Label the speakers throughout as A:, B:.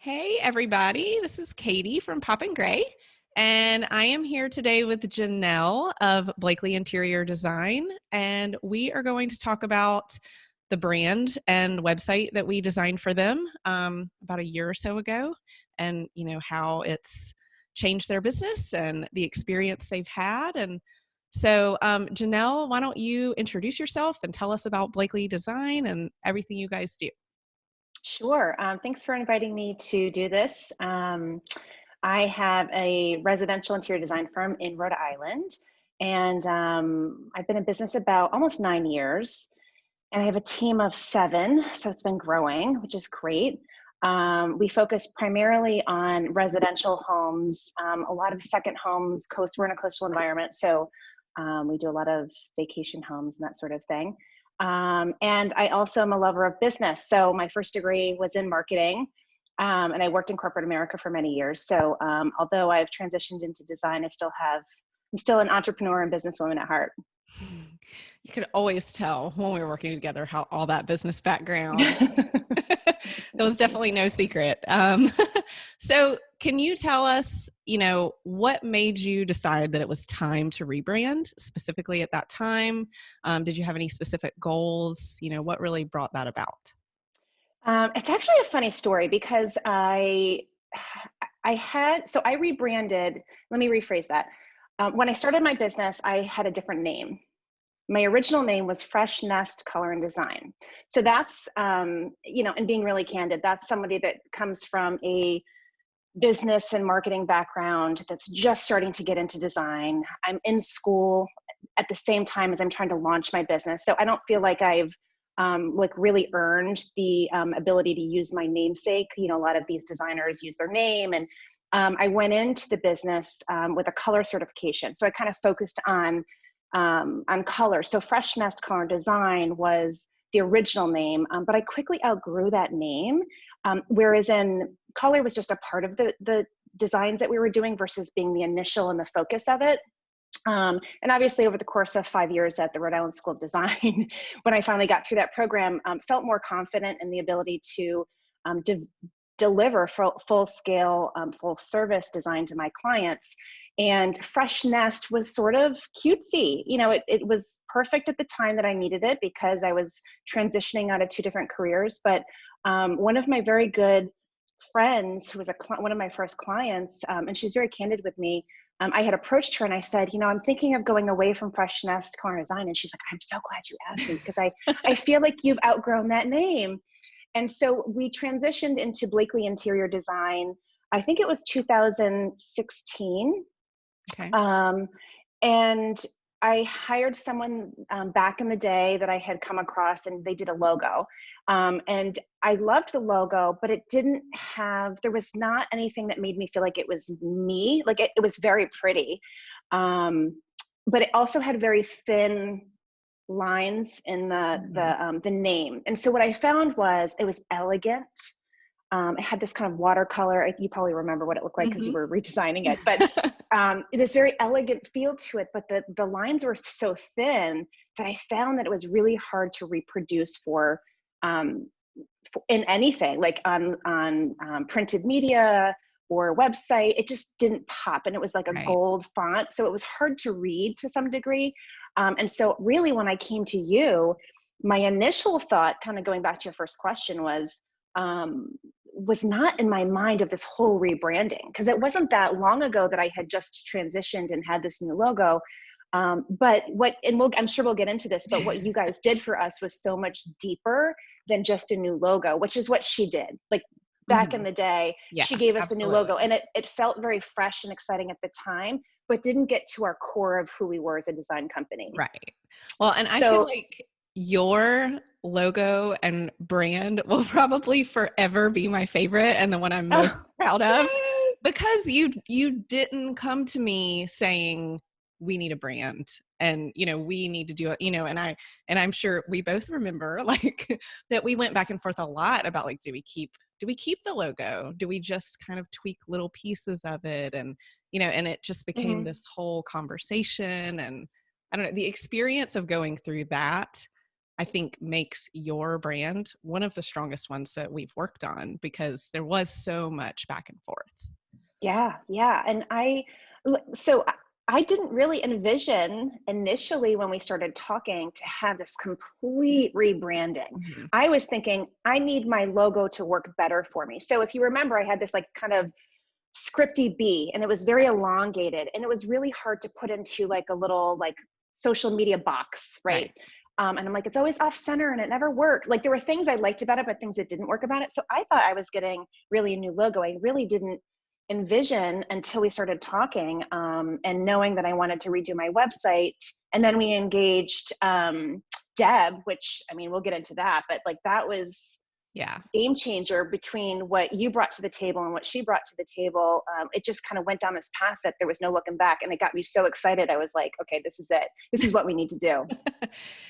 A: Hey, everybody. This is Katie from Pop and Gray, and I am here today with Janelle of Blakely Interior Design, and we are going to talk about the brand and website that we designed for them about a year or so ago, and how it's changed their business and the experience they've had. And so, Janelle, why don't you introduce yourself and tell us about Blakely Design and everything you guys do?
B: Sure. Thanks for inviting me to do this. I have a residential interior design firm in Rhode Island, and I've been in business about almost 9 years. And I have a team of seven, so it's been growing, which is great. We focus primarily on residential homes, a lot of second homes. We're in a coastal environment, so we do a lot of vacation homes and that sort of thing. And I also am a lover of business. So my first degree was in marketing, and I worked in corporate America for many years. So although I've transitioned into design, I'm still an entrepreneur and businesswoman at heart.
A: You could always tell when we were working together how all that business background, it was definitely no secret. So can you tell us, what made you decide that it was time to rebrand specifically at that time? Did you have any specific goals? What really brought that about?
B: It's actually a funny story because I rebranded. Let me rephrase that. When I started my business, I had a different name. My original name was Fresh Nest Color and Design. So that's, and being really candid, that's somebody that comes from a business and marketing background that's just starting to get into design. I'm in school at the same time as I'm trying to launch my business. So I don't feel like I've really earned the ability to use my namesake. A lot of these designers use their name, and I went into the business with a color certification. So I kind of focused on color. So Fresh Nest Color Design was the original name, but I quickly outgrew that name. Whereas in color was just a part of the designs that we were doing versus being the initial and the focus of it. And obviously over the course of 5 years at the Rhode Island School of Design, when I finally got through that program, felt more confident in the ability to deliver full scale, full service design to my clients. And Fresh Nest was sort of cutesy. It was perfect at the time that I needed it because I was transitioning out of two different careers. But one of my very good friends, who was one of my first clients, and she's very candid with me. I had approached her and I said, I'm thinking of going away from Fresh Nest Color Design. And she's like, I'm so glad you asked me because I feel like you've outgrown that name. And so we transitioned into Blakely Interior Design. I think it was 2016.
A: Okay.
B: Um, and I hired someone back in the day that I had come across, and they did a logo. And I loved the logo, but there was not anything that made me feel like it was me. Like it was very pretty. But it also had very thin lines in the name. And so what I found was it was elegant. It had this kind of watercolor. You probably remember what it looked like because you
A: Hmm.
B: were redesigning it. But this very elegant feel to it. But the lines were so thin that I found that it was really hard to reproduce um, in anything, like on printed media or website. It just didn't pop, and it was like a
A: Right.
B: gold font, so it was hard to read to some degree. And so, really, when I came to you, my initial thought, kind of going back to your first question, um, was not in my mind of this whole rebranding because it wasn't that long ago that I had just transitioned and had this new logo. But I'm sure we'll get into this, but what you guys did for us was so much deeper than just a new logo, which is what she did. Like back in
A: Hmm.
B: the day,
A: Yeah,
B: she gave us a new logo,
A: absolutely.
B: and it felt very fresh and exciting at the time, but didn't get to our core of who we were as a design company.
A: Right. Well, and I feel
B: So,
A: like your logo and brand will probably forever be my favorite and the one I'm most
B: oh,
A: proud of
B: yay.
A: because you didn't come to me saying we need a brand and we need to do it, and I'm sure we both remember like that we went back and forth a lot about like do we keep the logo? Do we just kind of tweak little pieces of it? And and it just became
B: Mhm.
A: this whole conversation. And I don't know, the experience of going through that I think makes your brand one of the strongest ones that we've worked on, because there was so much back and forth.
B: Yeah, yeah. And I didn't really envision initially when we started talking to have this complete rebranding.
A: Mhm.
B: I was thinking I need my logo to work better for me. So if you remember, I had this like kind of scripty B, and it was very elongated, and it was really hard to put into like a little like social media box, right?
A: Right.
B: And I'm like, it's always off center and it never worked. Like there were things I liked about it, but things that didn't work about it. So I thought I was getting really a new logo. I really didn't envision until we started talking, and knowing that I wanted to redo my website. And then we engaged Deb, which I mean, we'll get into that, but like that was
A: Yeah.
B: game changer between what you brought to the table and what she brought to the table. It just kind of went down this path that there was no looking back. And it got me so excited. I was like, okay, this is it. This is what we need to do.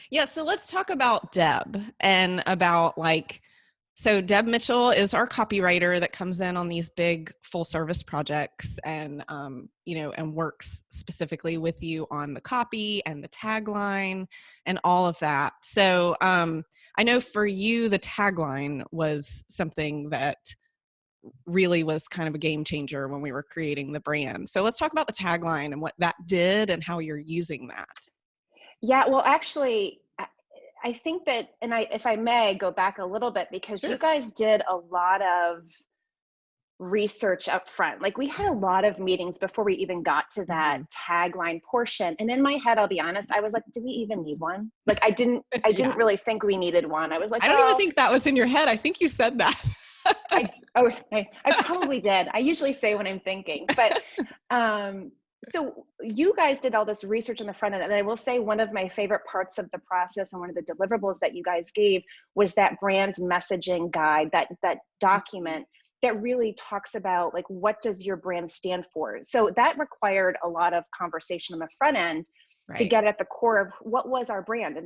A: Yeah, so let's talk about Deb and about like, so Deb Mitchell is our copywriter that comes in on these big full service projects and, and works specifically with you on the copy and the tagline and all of that. So I know for you, the tagline was something that really was kind of a game changer when we were creating the brand. So let's talk about the tagline and what that did and how you're using that.
B: Yeah, well, actually, I think that, and if I may go back a little bit, because you
A: Sure.
B: guys did a lot of research up front. Like we had a lot of meetings before we even got to that
A: Mhm.
B: tagline portion. And in my head, I'll be honest, I was like, do we even need one? Like I
A: Yeah.
B: didn't really think we needed one. I was like,
A: I don't even
B: well,
A: think that was in your head. I think you said that.
B: I probably did. I usually say when I'm thinking, but um, so you guys did all this research in the front end, and I will say one of my favorite parts of the process and one of the deliverables that you guys gave was that brand messaging guide, that document that really talks about like what does your brand stand for. So that required a lot of conversation on the front end to
A: Right.
B: get at the core of what was our brand.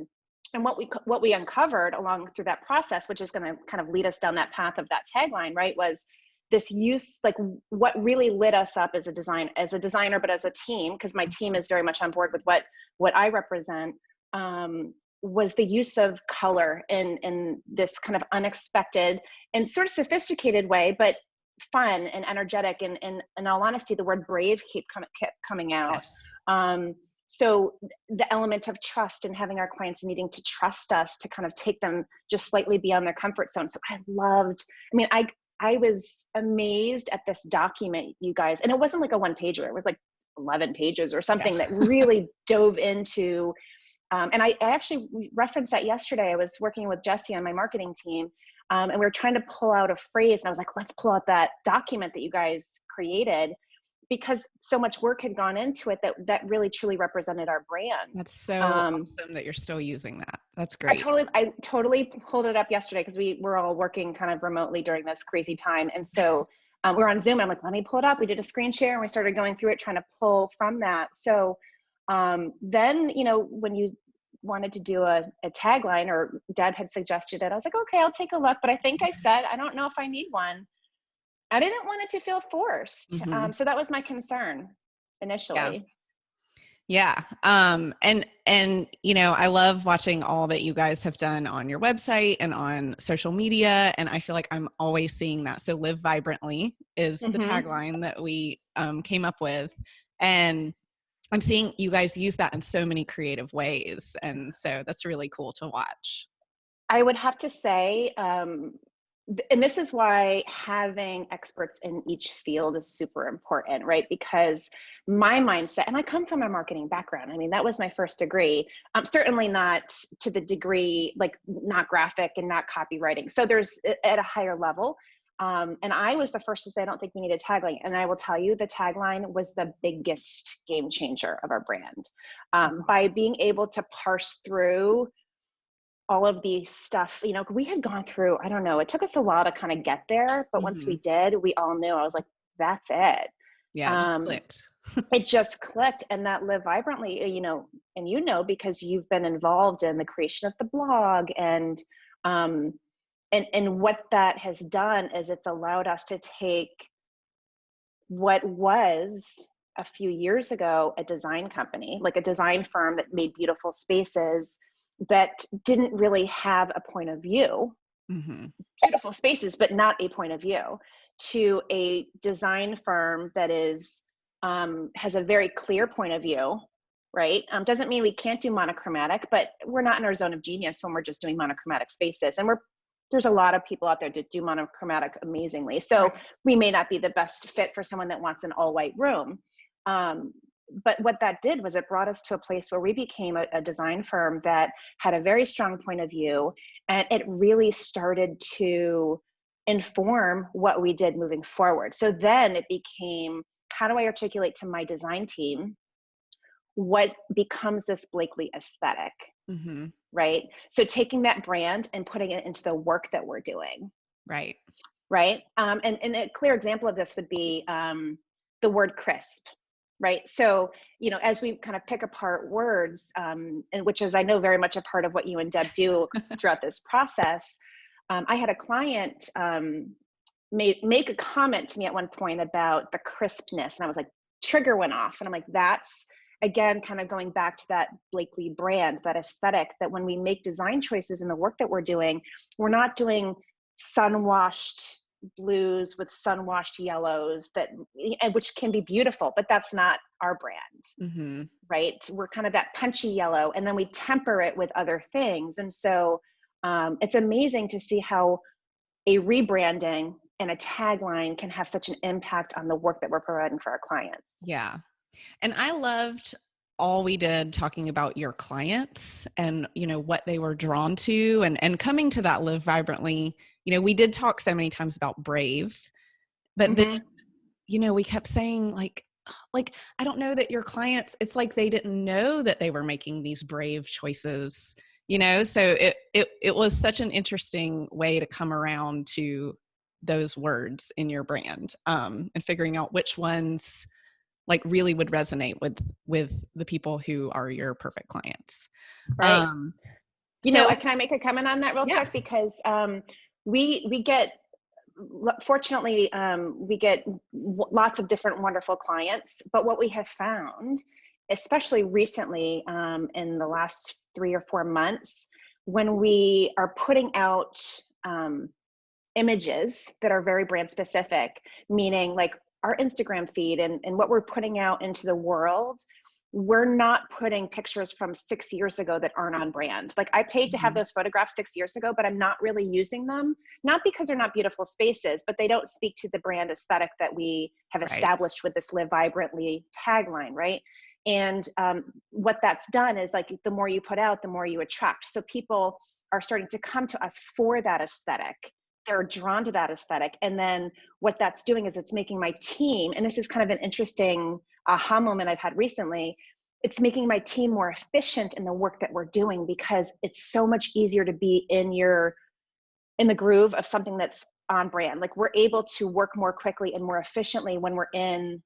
B: And what we uncovered along through that process, which is going to kind of lead us down that path of that tagline, right, was this use, like what really lit us up as a designer, but as a team, because my team is very much on board with what I represent, was the use of color in this kind of unexpected and sort of sophisticated way, but fun and energetic. And in all honesty, the word brave kept coming out.
A: Yes.
B: Um, so the element of trust and having our clients needing to trust us to kind of take them just slightly beyond their comfort zone. So I was amazed at this document, you guys, and it wasn't like a one pager. It was like 11 pages or
A: Yeah.
B: something that really dove into, and I actually referenced that yesterday. I was working with Jesse on my marketing team, and we were trying to pull out a phrase, and I was like, let's pull out that document that you guys created, because so much work had gone into it that really truly represented our brand.
A: That's so
B: Um,
A: awesome that you're still using that. That's
B: I
A: great.
B: totally, I totally pulled it up yesterday because we were all working kind of remotely during this crazy time. And so we were on Zoom and I'm like, let me pull it up. We did a screen share and we started going through it, trying to pull from that. So then, when you wanted to do a tagline, or Deb had suggested it, I was like, okay, I'll take a look. But I think I said, I don't know if I need one. I didn't want it to feel forced.
A: Hmm.
B: So that was my concern
A: Yeah.
B: initially.
A: Yeah. I love watching all that you guys have done on your website and on social media. And I feel like I'm always seeing that. So live vibrantly is the
B: Mm-hmm.
A: tagline that we came up with. And I'm seeing you guys use that in so many creative ways. And so that's really cool to watch.
B: I would have to say, and this is why having experts in each field is super important, right? Because my mindset, and I come from a marketing background. I mean, that was my first degree. Certainly not to the degree, like not graphic and not copywriting. So there's at a higher level. And I was the first to say, I don't think we need a tagline. And I will tell you, the tagline was the biggest game changer of our brand.
A: That's
B: By
A: awesome.
B: being able to parse through all of the stuff, we had gone through, I don't know, it took us a while to kind of get there, but once we
A: Hmm.
B: did, we all knew. I was like, that's it.
A: Yeah, it just
B: Um,
A: clicked.
B: it just clicked. And that live vibrantly, and because you've been involved in the creation of the blog, um, and what that has done is it's allowed us to take what was a few years ago a design company, like a design firm that made beautiful spaces, that didn't really have a point of view,
A: Mm-hmm.
B: beautiful spaces, but not a point of view, to a design firm that is has a very clear point of view, right? Doesn't mean we can't do monochromatic, but we're not in our zone of genius when we're just doing monochromatic spaces. And there's a lot of people out there that do monochromatic amazingly. So we may not be the best fit for someone that wants an all white room. But what that did was it brought us to a place where we became a design firm that had a very strong point of view, and it really started to inform what we did moving forward. So then it became, how do I articulate to my design team what becomes this Blakely aesthetic?
A: Mm-hmm.
B: Right? So taking that brand and putting it into the work that we're doing.
A: Right.
B: Right. And a clear example of this would be the word crisp. Right. So, as we kind of pick apart words, and which is, I know, very much a part of what you and Deb do throughout this process. I had a client make a comment to me at one point about the crispness. And I was like, trigger went off. And I'm like, that's, again, kind of going back to that Blakely brand, that aesthetic, that when we make design choices in the work that we're doing, we're not doing sun-washed blues with sun-washed yellows, which can be beautiful, but that's not our brand.
A: Mm-hmm.
B: Right? We're kind of that punchy yellow, and then we temper it with other things. And so it's amazing to see how a rebranding and a tagline can have such an impact on the work that we're providing for our clients.
A: Yeah. And I loved all we did talking about your clients and, what they were drawn to and coming to that Live Vibrantly. We did talk so many times about brave, but then, we kept saying like, I don't know that your clients, it's like they didn't know that they were making these brave choices, so it was such an interesting way to come around to those words in your brand, and figuring out which ones like really would resonate with the people who are your perfect clients.
B: Right.
A: So
B: can I make a comment on that real quick? Because we get, fortunately, we get lots of different wonderful clients, but what we have found, especially recently, in the last 3 or 4 months, when we are putting out images that are very brand specific, meaning like our Instagram feed and what we're putting out into the world, we're not putting pictures from 6 years ago that aren't on brand. Like, I paid to have those photographs 6 years ago, but I'm not really using them, not because they're not beautiful spaces, but they don't speak to the brand aesthetic that we have established with this Live Vibrantly tagline, right? And what that's done is, like, the more you put out, the more you attract. So people are starting to come to us for that aesthetic. They're drawn to that aesthetic. And then what that's doing is it's making my team, and this is kind of an interesting aha moment I've had recently, it's making my team more efficient in the work that we're doing, because it's so much easier to be in the groove of something that's on brand. Like, we're able to work more quickly and more efficiently when we're in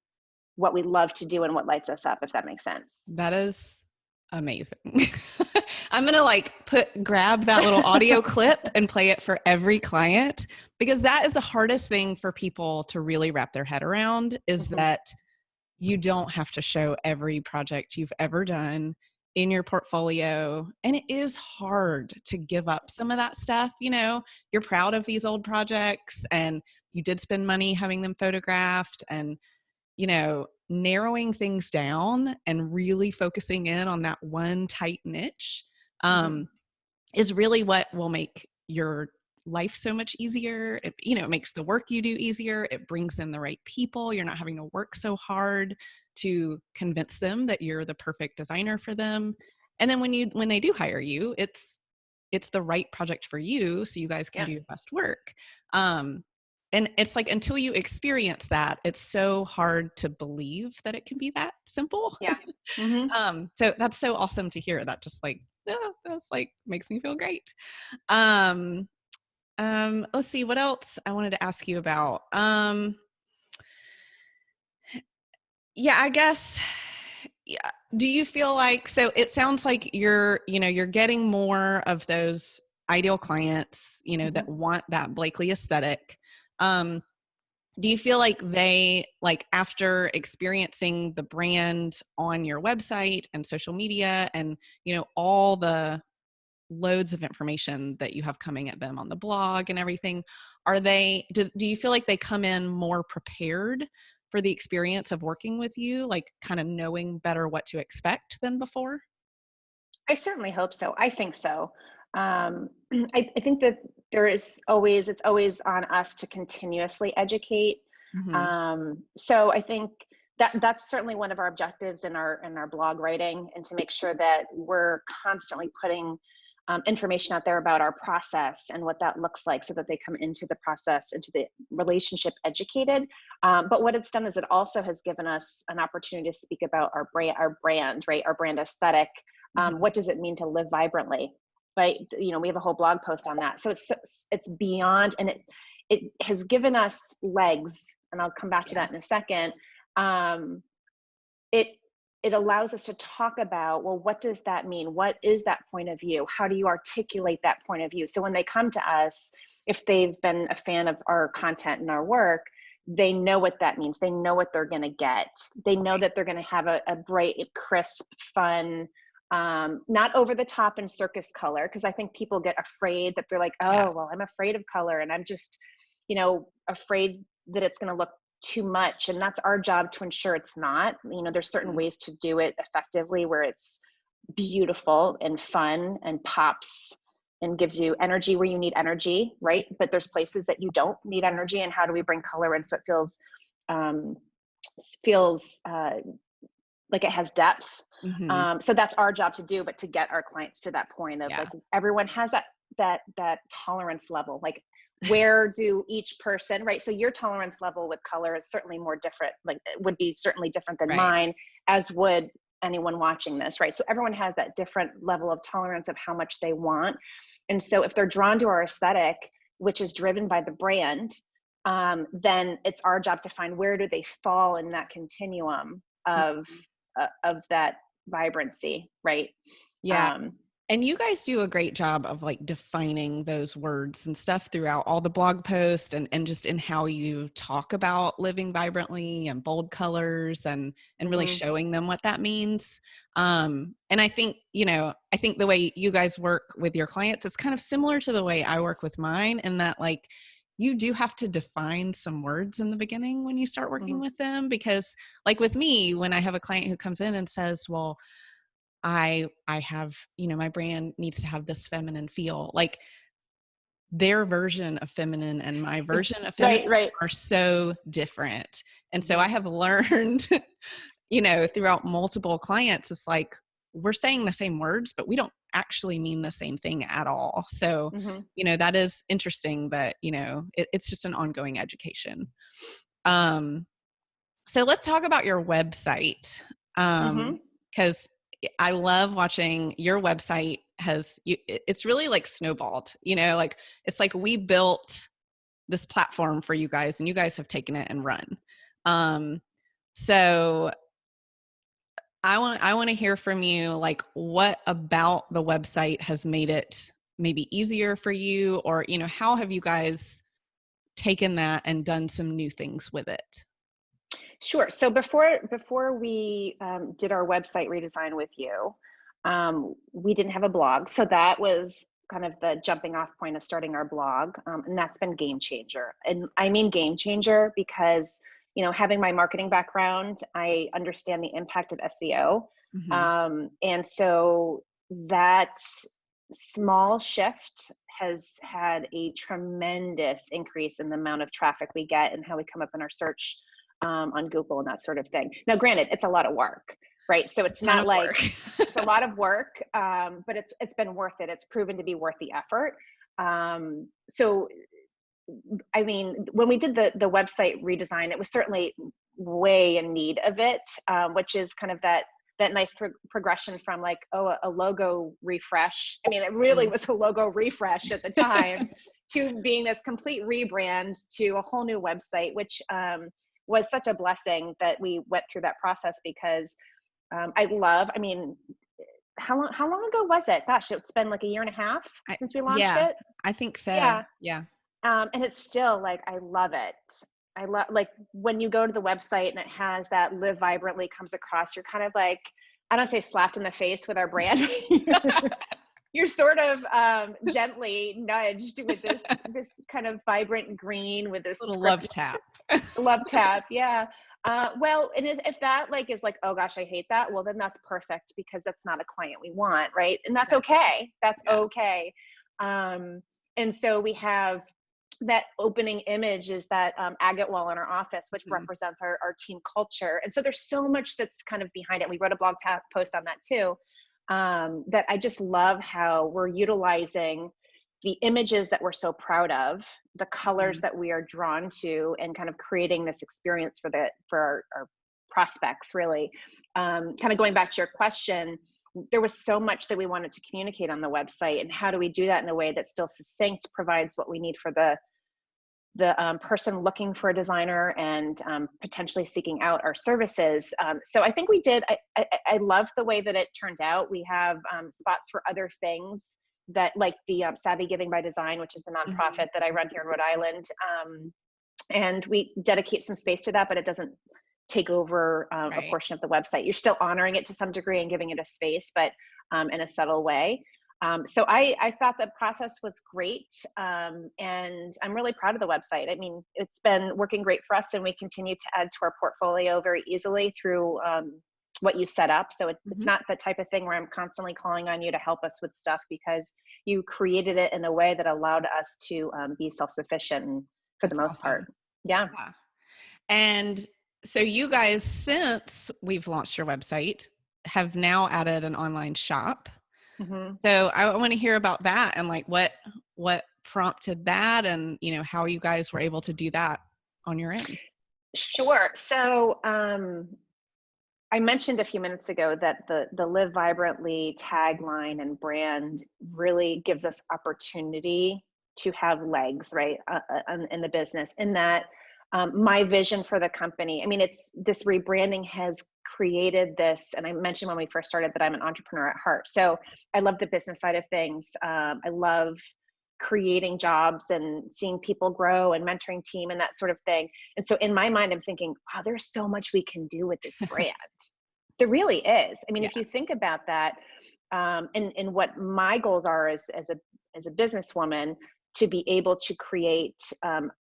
B: what we love to do and what lights us up, if that makes sense.
A: That is amazing. I'm going to grab that little audio clip and play it for every client, because that is the hardest thing for people to really wrap their head around, is that you don't have to show every project you've ever done in your portfolio. And it is hard to give up some of that stuff. You're proud of these old projects and you did spend money having them photographed, and, narrowing things down and really focusing in on that one tight niche is really what will make your life so much easier. It makes the work you do easier. It brings in the right people. You're not having to work so hard to convince them that you're the perfect designer for them. And then when they do hire you, it's the right project for you, so you guys can do your best work. And it's like, until you experience that, it's so hard to believe that it can be that simple.
B: Yeah.
A: So that's so awesome to hear. That just that's makes me feel great. Let's see what else I wanted to ask you about. I guess, do you feel like, so it sounds like you're getting more of those ideal clients, that want that Blakely aesthetic. Do you feel like they, after experiencing the brand on your website and social media and, all the loads of information that you have coming at them on the blog and everything. Do you feel like they come in more prepared for the experience of working with you, like kind of knowing better what to expect than before?
B: I certainly hope so. I think so. I think that it's always on us to continuously educate.
A: Hmm.
B: So I think that's certainly one of our objectives in our blog writing, and to make sure that we're constantly putting information out there about our process and what that looks like, so that they come into the process, into the relationship educated. But what it's done is it also has given us an opportunity to speak about our brand, right? Our brand aesthetic.
A: Hmm.
B: What does it mean to live vibrantly? Right? We have a whole blog post on that. So it's beyond, and it has given us legs. And I'll come back to
A: Yeah.
B: that in a second. Um, it it allows us to talk about, well, what does that mean? What is that point of view? How do you articulate that point of view? So when they come to us, if they've been a fan of our content and our work, they know what that means. They know what they're going to get. They know that they're going to have a bright, crisp, fun, not over the top and circus color. Because I think people get afraid that they're like,
A: Yeah.
B: oh, well, I'm afraid of color, and I'm just, afraid that it's going to look too much. And that's our job to ensure it's not. There's certain
A: Mhm.
B: ways to do it effectively where it's beautiful and fun and pops and gives you energy where you need energy, right? But there's places that you don't need energy, and how do we bring color in so it um, feels like it has depth.
A: Mhm.
B: So that's our job to do, but to get our clients to that point of,
A: Yeah.
B: like, everyone has that tolerance level. Like, where do each person, right? So your tolerance level with color is certainly more different, like it would be certainly different than
A: Right.
B: mine, as would anyone watching this, right? So everyone has that different level of tolerance of how much they want. And so if they're drawn to our aesthetic, which is driven by the brand, then it's our job to find, where do they fall in that continuum
A: Mhm.
B: of that vibrancy, right?
A: Yeah.
B: Um,
A: And you guys do a great job of like defining those words and stuff throughout all the blog posts, and just in how you talk about living vibrantly and bold colors, and really
B: mhm,
A: showing them what that means. And I think, I think the way you guys work with your clients is kind of similar to the way I work with mine, in that like you do have to define some words in the beginning when you start working
B: mhm.
A: with them, because like with me, when I have a client who comes in and says, well, I have, my brand needs to have this feminine feel. Like their version of feminine and my version of feminine
B: Right, right.
A: are so different. And so I
B: Mhm,
A: have learned, throughout multiple clients, it's like we're saying the same words, but we don't actually mean the same thing at all. So,
B: mhm,
A: that is interesting, that, it's just an ongoing education. Um, so let's talk about your website.
B: mhm.
A: Because I love watching your website. It's really like snowballed, like it's like we built this platform for you guys, and you guys have taken it and run. Um, so I want to hear from you, like what about the website has made it maybe easier for you, or how have you guys taken that and done some new things with it?
B: Sure. So before we did our website redesign with you, we didn't have a blog. So that was kind of the jumping off point of starting our blog, and that's been game changer. And I mean game changer because, having my marketing background, I understand the impact of SEO,
A: Hmm.
B: and so that small shift has had a tremendous increase in the amount of traffic we get and how we come up in our search on Google and that sort of thing. Now, granted, it's a lot of work, right? So
A: A
B: it's
A: ton
B: not
A: of
B: like
A: work.
B: it's a lot of work, but it's been worth it. It's proven to be worth the effort. So, I mean, when we did the website redesign, it was certainly way in need of it, which is kind of that nice progression from, like, oh, a logo refresh. I mean, it really
A: Mm.
B: was a logo refresh at the time, to being this complete rebrand to a whole new website, which was such a blessing that we went through that process, because I mean, how long ago was it? Gosh, it's been like a year and a half since we launched
A: Yeah,
B: it.
A: I think so.
B: Yeah.
A: Yeah.
B: And it's still like, I love it. I love, like, when you go to the website and it has that live vibrantly comes across, you're kind of like, I don't say slapped in the face with our brand, you're sort of gently nudged with this kind of vibrant green with this
A: Little love
B: script
A: tap.
B: love tap. Yeah. Well, and if that like is like, oh gosh, I hate that. Well, then that's perfect because that's not a client we want, right? And that's
A: Exactly.
B: okay. That's
A: Yeah.
B: okay. And so we have that opening image is that agate wall in our office, which
A: Mhm.
B: represents our team culture. And so there's so much that's kind of behind it. We wrote a blog post on that too. That I just love how we're utilizing the images that we're so proud of, the colors
A: Mhm.
B: that we are drawn to, and kind of creating this experience for our prospects, really. Kind of going back to your question, there was so much that we wanted to communicate on the website, and how do we do that in a way that still succinct, provides what we need for the person looking for a designer and potentially seeking out our services. So I think we did. I love the way that it turned out. We have spots for other things that, like the Savvy Giving by Design, which is the
A: Mhm.
B: nonprofit that I run here in Rhode Island, and we dedicate some space to that, but it doesn't take over a
A: Right.
B: portion of the website. You're still honoring it to some degree and giving it a space, but in a subtle way. So I thought the process was great, and I'm really proud of the website. I mean, it's been working great for us, and we continue to add to our portfolio very easily through what you set up. So it's
A: Mhm.
B: not the type of thing where I'm constantly calling on you to help us with stuff, because you created it in a way that allowed us to be self-sufficient for the
A: That's
B: most part.
A: awesome.
B: Yeah.
A: Yeah. And so you guys, since we've launched your website, have now added an online shop.
B: hmm
A: So I want to hear about that and like what prompted that, and how you guys were able to do that on your end.
B: Sure. So I mentioned a few minutes ago that the Live Vibrantly tagline and brand really gives us opportunity to have legs, right, in the business. In that, my vision for the company, I mean, it's this rebranding has created this, and I mentioned when we first started that I'm an entrepreneur at heart. So I love the business side of things. I love creating jobs and seeing people grow and mentoring team and that sort of thing. And so in my mind, I'm thinking, wow, there's so much we can do with this brand. There really is. I mean,
A: Yeah.
B: if you think about that, and what my goals are as a businesswoman, to be able to create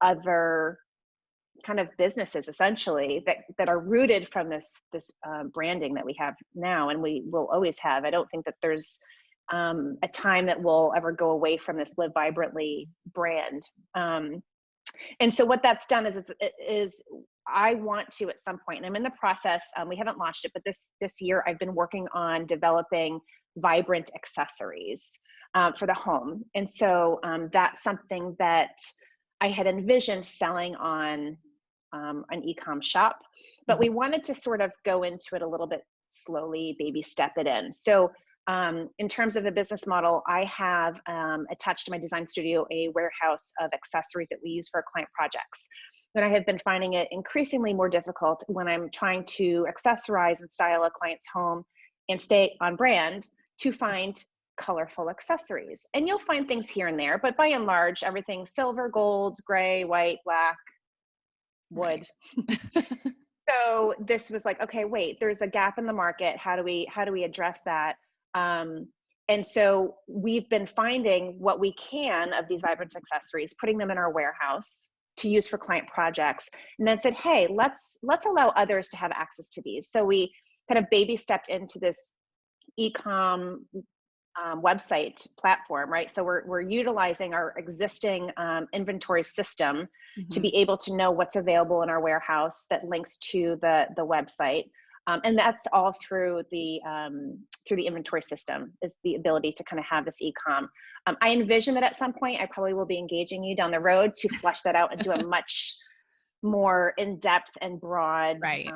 B: other kind of businesses essentially that are rooted from this branding that we have now, and we will always have. I don't think that there's a time that we'll ever go away from this Live Vibrantly brand. And so what that's done is I want to at some point, and I'm in the process. We haven't launched it, but this year I've been working on developing vibrant accessories for the home, and so that's something that I had envisioned selling on an e-com shop, but
A: Mhm.
B: we wanted to sort of go into it a little bit slowly, baby step it in. So in terms of the business model, I have attached to my design studio a warehouse of accessories that we use for client projects. And I have been finding it increasingly more difficult when I'm trying to accessorize and style a client's home and stay on brand, to find colorful accessories. And you'll find things here and there, but by and large, everything's silver, gold, gray, white, black,
A: Right.
B: wood. So this was like, okay, wait, there's a gap in the market. How do we address that? Um, and so we've been finding what we can of these vibrant accessories, putting them in our warehouse to use for client projects, and then said, hey, let's allow others to have access to these. So we kind of baby stepped into this e-com website platform, right? So we're utilizing our existing inventory system to
A: Mhm.
B: be able to know what's available in our warehouse that links to the website, and that's all through the inventory system, is the ability to kind of have this e-com. I envision that at some point I probably will be engaging you down the road to flesh that out and do a much more in-depth and broad.
A: Right.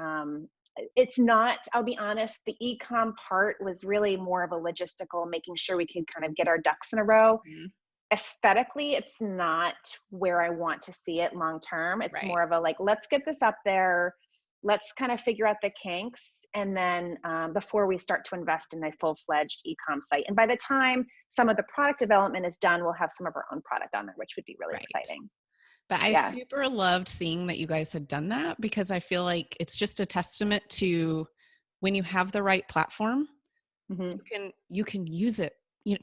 B: It's not, I'll be honest, the e-com part was really more of a logistical, making sure we could kind of get our ducks in a row.
A: Mhm.
B: Aesthetically, it's not where I want to see it long term. It's
A: Right.
B: more of a like, let's get this up there, let's kind of figure out the kinks, and then before we start to invest in a full-fledged e-com site. And by the time some of the product development is done, we'll have some of our own product on there, which would be really
A: Right.
B: exciting.
A: But I
B: Yeah.
A: super loved seeing that you guys had done that, because I feel like it's just a testament to when you have the right platform,
B: hmm
A: you can use it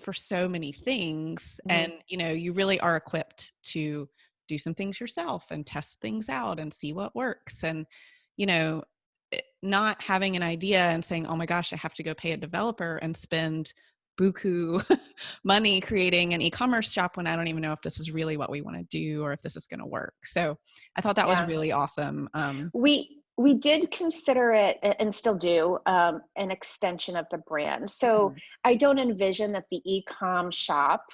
A: for so many things.
B: Mhm.
A: And, you really are equipped to do some things yourself and test things out and see what works. And, you know, not having an idea and saying, oh my gosh, I have to go pay a developer and spend buku money creating an e-commerce shop when I don't even know if this is really what we want to do or if this is going to work. So I thought that was
B: Yeah.
A: really awesome.
B: We did consider it and still do an extension of the brand. So
A: Mhm.
B: I don't envision that the e-com shop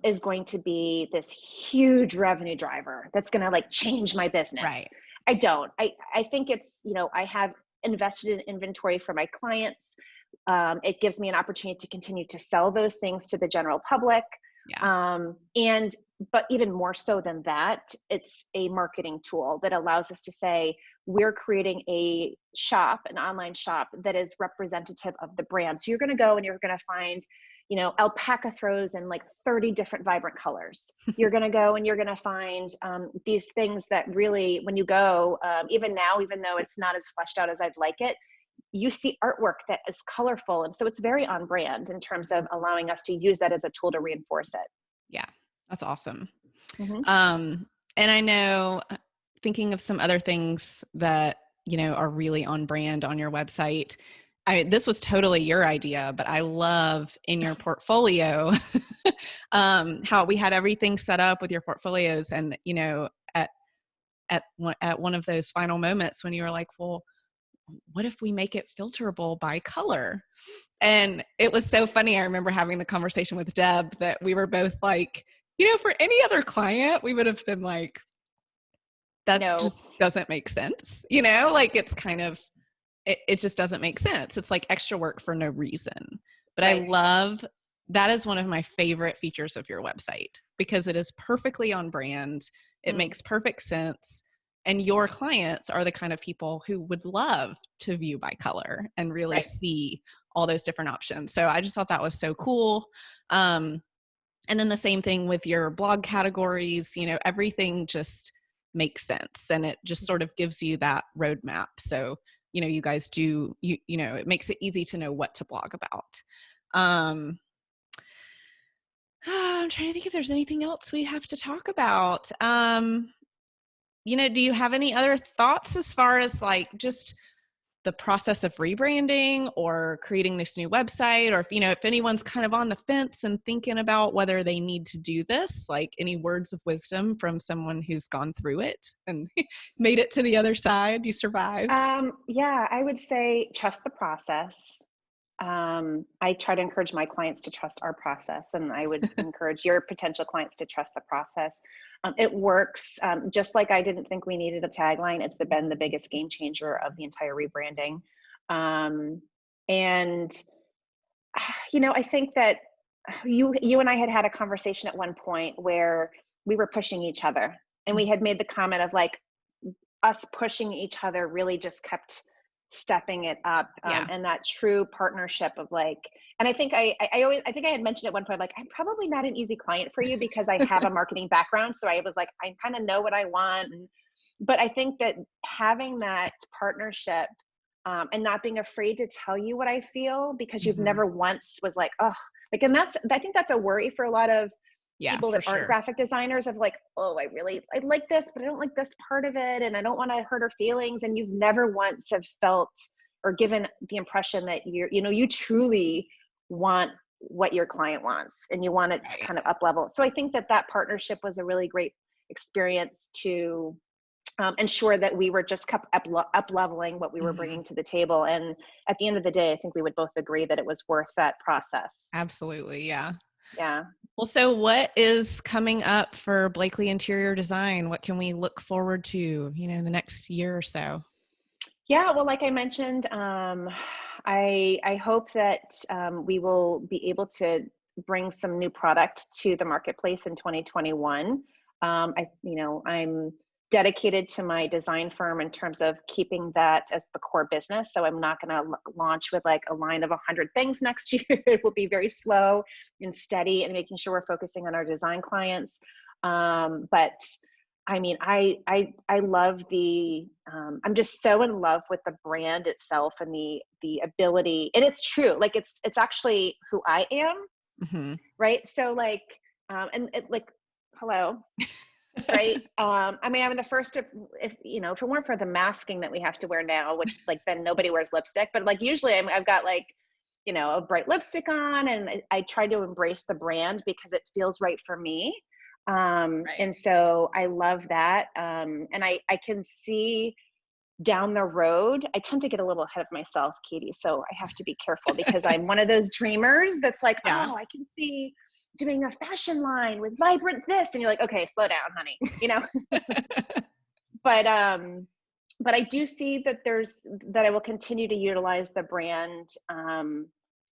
B: is going to be this huge revenue driver that's going to like change my business.
A: Right.
B: I don't. I think it's, I have invested in inventory for my clients. It gives me an opportunity to continue to sell those things to the general public.
A: Yeah.
B: And but even more so than that, it's a marketing tool that allows us to say we're creating a shop, an online shop that is representative of the brand. So you're going to go and you're going to find, alpaca throws in like 30 different vibrant colors. You're going to go and you're going to find these things that really, when you go, even now, even though it's not as fleshed out as I'd like it, you see artwork that is colorful. And so it's very on brand in terms of allowing us to use that as a tool to reinforce it.
A: Yeah. That's awesome.
B: Mm-hmm.
A: And I know, thinking of some other things that, are really on brand on your website. This was totally your idea, but I love in your portfolio, how we had everything set up with your portfolios and, at one of those final moments when you were like, well, what if we make it filterable by color? And it was so funny. I remember having the conversation with Deb that we were both like, for any other client, we would have been like, that
B: No.
A: just doesn't make sense. Like it's kind of, it just doesn't make sense. It's like extra work for no reason. But I
B: Right.
A: love that is one of my favorite features of your website because it is perfectly on brand. It
B: Mm.
A: makes perfect sense. And your clients are the kind of people who would love to view by color and really
B: Right.
A: see all those different options. So I just thought that was so cool. And then the same thing with your blog categories, everything just makes sense and it just sort of gives you that roadmap. So, you guys do, it makes it easy to know what to blog about. Um, I'm trying to think if there's anything else we have to talk about. Do you have any other thoughts as far as like just the process of rebranding or creating this new website, or if anyone's kind of on the fence and thinking about whether they need to do this, like any words of wisdom from someone who's gone through it and made it to the other side, you survived?
B: Yeah, I would say trust the process. I try to encourage my clients to trust our process, and I would encourage your potential clients to trust the process. It works. Just like I didn't think we needed a tagline, it's been the biggest game changer of the entire rebranding. And I think that you and I had a conversation at one point where we were pushing each other, and we had made the comment of like us pushing each other really just kept stepping it up,
A: Yeah.
B: and that true partnership of like, and I think I think I had mentioned at one point like I'm probably not an easy client for you because I have a marketing background, so I was like I kind of know what I want, but I think that having that partnership, and not being afraid to tell you what I feel because you've
A: Mhm.
B: never once was like, oh, like, and I think that's a worry for a lot of
A: Yeah,
B: people
A: for
B: that aren't
A: sure.
B: graphic designers of like, oh, I like this, but I don't like this part of it. And I don't want to hurt her feelings. And you've never once have felt or given the impression that you truly want what your client wants and you want it to
A: Right.
B: kind of up level. So I think that partnership was a really great experience to ensure that we were just kept up leveling what we were
A: Mhm.
B: bringing to the table. And at the end of the day, I think we would both agree that it was worth that process.
A: Absolutely. Yeah.
B: Yeah.
A: Well, so what is coming up for Blakely Interior Design? What can we look forward to, the next year or so?
B: Yeah, well, like I mentioned, I hope that we will be able to bring some new product to the marketplace in 2021. I'm dedicated to my design firm in terms of keeping that as the core business. So I'm not going to launch with like a line of 100 things next year. It will be very slow and steady, and making sure we're focusing on our design clients. But I mean, I love the, I'm just so in love with the brand itself and the ability, and it's true. Like it's actually who I am,
A: Hmm.
B: right? So like, and it, like, hello, right? I mean, I'm the first to, if you know, if it weren't for the masking that we have to wear now, which like then nobody wears lipstick, but like usually I've got like, you know, a bright lipstick on, and I try to embrace the brand because it feels right for me.
A: Right.
B: And so I love that. And I can see down the road, I tend to get a little ahead of myself, Katie. So I have to be careful because I'm one of those dreamers that's like,
A: Yeah.
B: oh, I can see doing a fashion line with vibrant this. And you're like, okay, slow down, honey, you know? but but I do see that that I will continue to utilize the brand,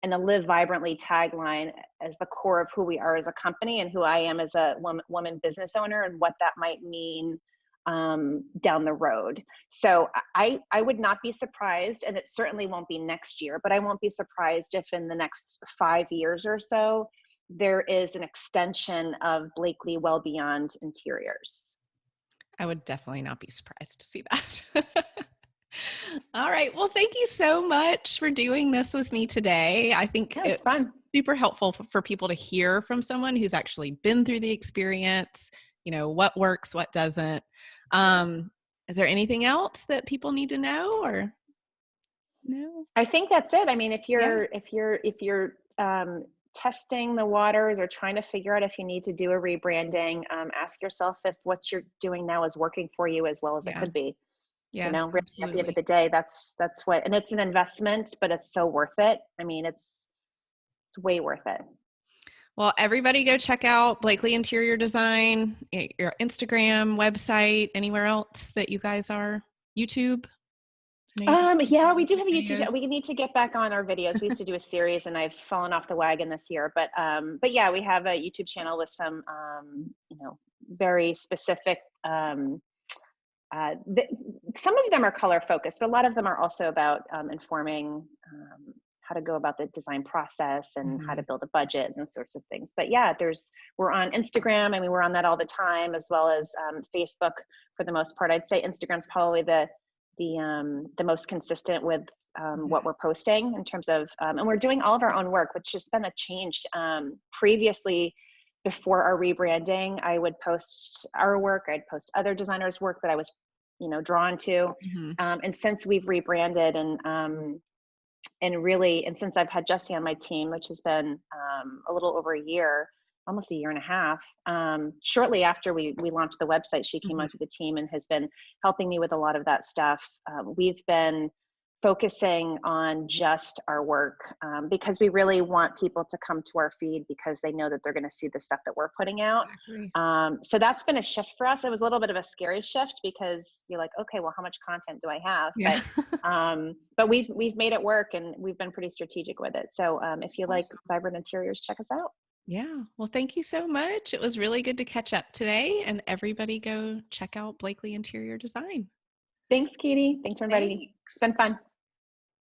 B: and the Live Vibrantly tagline as the core of who we are as a company and who I am as a woman business owner, and what that might mean down the road. So I would not be surprised, and it certainly won't be next year, but I won't be surprised if in the next 5 years or so there is an extension of Blakely Well Beyond Interiors.
A: I would definitely not be surprised to see that. All right. Well, thank you so much for doing this with me today. I think
B: Yeah, it's
A: it's
B: fun.
A: super helpful for people to hear from someone who's actually been through the experience, what works, what doesn't. Um, is there anything else that people need to know or no?
B: I think that's it. I mean,
A: Yeah.
B: if you're testing the waters or trying to figure out if you need to do a rebranding, ask yourself if what you're doing now is working for you as well as it
A: Yeah.
B: could be. You
A: Yeah.
B: know, really at the end of
A: Absolutely.
B: the day, that's what, and it's an investment, but it's so worth it. I mean, it's way worth it.
A: Well, everybody go check out Blakely Interior Design, your Instagram, website, anywhere else that you guys are. YouTube. I know you have some
B: Yeah, we do
A: YouTube
B: have a YouTube.
A: videos.
B: We need to get back on our videos. We used to do a series, and I've fallen off the wagon this year. But yeah, we have a YouTube channel with some, you know, very specific. Th- some of them are color focused, but a lot of them are also about informing how to go about the design process and how to
A: Mhm.
B: build a budget and those sorts of things. But yeah, we're on Instagram. I mean, we're on that all the time, as well as Facebook for the most part. I'd say Instagram's probably the most consistent with what we're posting in terms of, and we're doing all of our own work, which has been a change. Previously, before our rebranding, I would post our work, I'd post other designers' work that I was, you know, drawn to.
A: Mhm.
B: And since we've rebranded and really, and since I've had Jesse on my team, which has been a little over a year, almost a year and a half, shortly after we launched the website, she came
A: Mhm.
B: onto the team and has been helping me with a lot of that stuff. We've been focusing on just our work, because we really want people to come to our feed because they know that they're going to see the stuff that we're putting out.
A: Exactly.
B: So that's been a shift for us. It was a little bit of a scary shift because you're like, okay, well, how much content do I have?
A: Yeah.
B: But we've made it work, and we've been pretty strategic with it. So if you like
A: Awesome.
B: vibrant interiors, check us out.
A: Yeah. Well, thank you so much. It was really good to catch up today, and everybody go check out Blakely Interior Design.
B: Thanks, Katie. Thanks for inviting me. It's
A: Thanks.
B: been fun.